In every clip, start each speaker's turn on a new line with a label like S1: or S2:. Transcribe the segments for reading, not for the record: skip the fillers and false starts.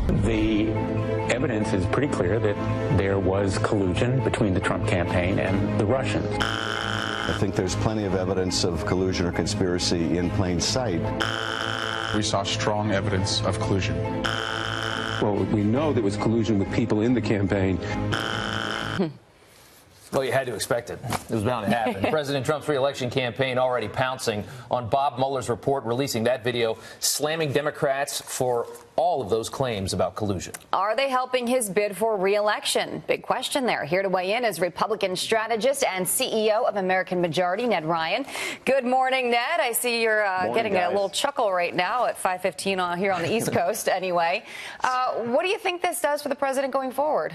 S1: The evidence is pretty clear that there was collusion between the Trump campaign and the Russians.
S2: I think there's plenty of evidence of collusion or conspiracy in plain sight.
S3: We saw strong evidence of collusion.
S4: Well, we know there was collusion with people in the campaign.
S5: Well, you had to expect it. It was bound to happen. President Trump's re-election campaign already pouncing on Bob Mueller's report, releasing that video, slamming Democrats for all of those claims about collusion.
S6: Are they helping his bid for re-election? Big question there. Here to weigh in is Republican strategist and CEO of American Majority, Ned Ryan. Good morning, Ned. I see you're getting a little chuckle right now at 5:15 here on the East Coast anyway. What do you think this does for the president going forward?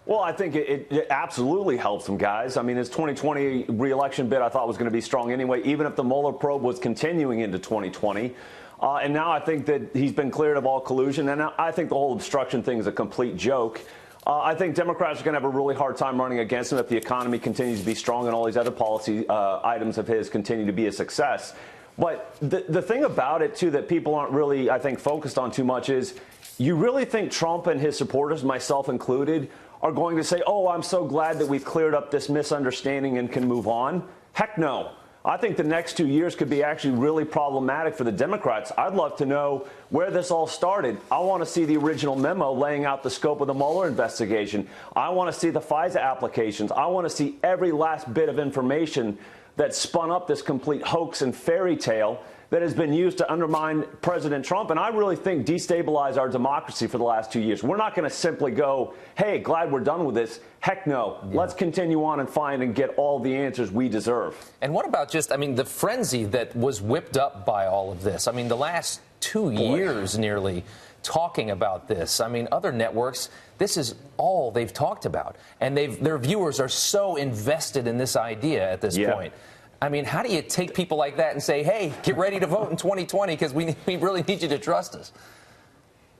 S7: Well, I think it absolutely helps him, guys. I mean, his 2020 re-election bid I thought was going to be strong anyway, even if the Mueller probe was continuing into 2020. And now I think that he's been cleared of all collusion. And I think the whole obstruction thing is a complete joke. I think Democrats are going to have a really hard time running against him if the economy continues to be strong and all these other policy items of his continue to be a success. But the thing about it, too, that people aren't really, I think, focused on too much is you really think Trump and his supporters, myself included, are going to say, oh, I'm so glad that we've cleared up this misunderstanding and can move on? Heck no. I think the next 2 years could be actually really problematic for the Democrats. I'd love to know where this all started. I want to see the original memo laying out the scope of the Mueller investigation. I want to see the FISA applications. I want to see every last bit of information that spun up this complete hoax and fairy tale that has been used to undermine President Trump, and I really think destabilize our democracy for the last 2 years. We're not going to simply go, hey, glad we're done with this. Heck no. Yeah. Let's continue on and find and get all the answers we deserve.
S5: And what about just, I mean, the frenzy that was whipped up by all of this? I mean, the last 2 years nearly talking about this. I mean, other networks, this is all they've talked about. And their viewers are so invested in this idea at this point. I mean, how do you take people like that and say, hey, get ready to vote in 2020 because we really need you to trust us?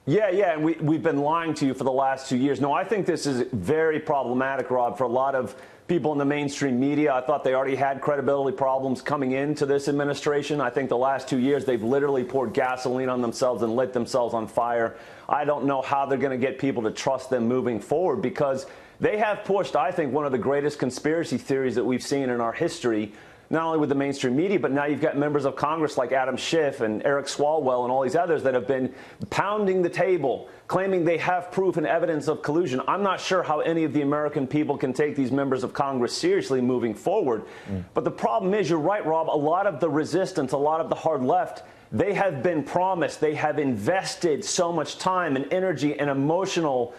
S7: Yeah, and we've been lying to you for the last 2 years. No, I think this is very problematic, Rob, for a lot of people in the mainstream media. I thought they already had credibility problems coming into this administration. I think the last 2 years they've literally poured gasoline on themselves and lit themselves on fire. I don't know how they're going to get people to trust them moving forward because they have pushed, I think, one of the greatest conspiracy theories that we've seen in our history, not only with the mainstream media, but now you've got members of Congress like Adam Schiff and Eric Swalwell and all these others that have been pounding the table, claiming they have proof and evidence of collusion. I'm not sure how any of the American people can take these members of Congress seriously moving forward. But the problem is, you're right, Rob, a lot of the resistance, a lot of the hard left, they have been promised, they have invested so much time and energy and emotional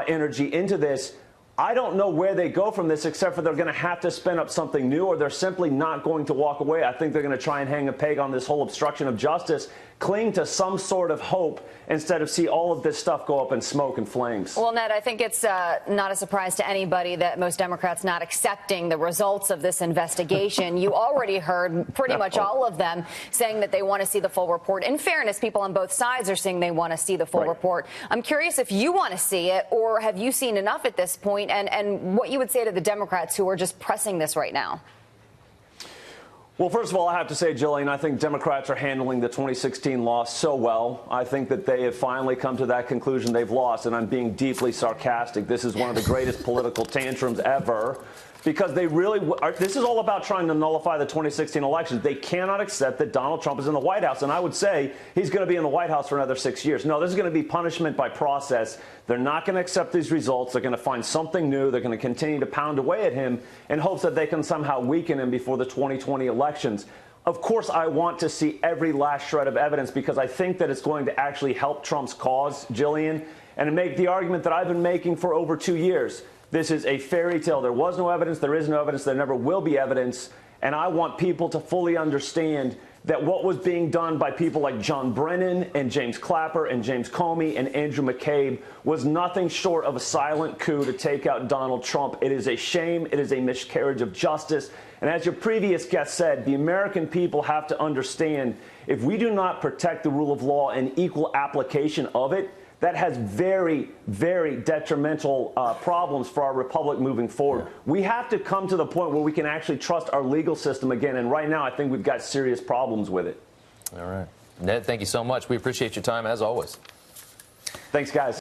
S7: energy into this. I don't know where they go from this, except for they're going to have to spin up something new, or they're simply not going to walk away. I think they're going to try and hang a peg on this whole obstruction of justice, cling to some sort of hope instead of see all of this stuff go up in smoke and flames.
S6: Well, Ned, I think it's not a surprise to anybody that most Democrats not accepting the results of this investigation. You already heard pretty much all of them saying that they want to see the full report. In fairness, people on both sides are saying they want to see the full report. I'm curious if you want to see it, or have you seen enough at this point, and what you would say to the Democrats who are just pressing this right now.
S7: Well, first of all, I have to say, Jillian, I think Democrats are handling the 2016 loss so well. I think that they have finally come to that conclusion they've lost, and I'm being deeply sarcastic. This is one of the greatest political tantrums ever, because they really are. This is all about trying to nullify the 2016 elections. They cannot accept that Donald Trump is in the White House, and I would say he's going to be in the White House for another 6 years. No, this is going to be punishment by process. They're not going to accept these results. They're going to find something new. They're going to continue to pound away at him in hopes that they can somehow weaken him before the 2020 elections. Of course, I want to see every last shred of evidence, because I think that it's going to actually help Trump's cause, Jillian, and to make the argument that I've been making for over 2 years. This is a fairy tale. There was no evidence. There is no evidence. There never will be evidence. And I want people to fully understand that what was being done by people like John Brennan and James Clapper and James Comey and Andrew McCabe was nothing short of a silent coup to take out Donald Trump. It is a shame. It is a miscarriage of justice. And as your previous guest said, the American people have to understand, if we do not protect the rule of law and equal application of it, that has very, very detrimental problems for our republic moving forward. Yeah. We have to come to the point where we can actually trust our legal system again. And right now, I think we've got serious problems with it.
S5: All right. Ned, thank you so much. We appreciate your time, as always.
S7: Thanks, guys.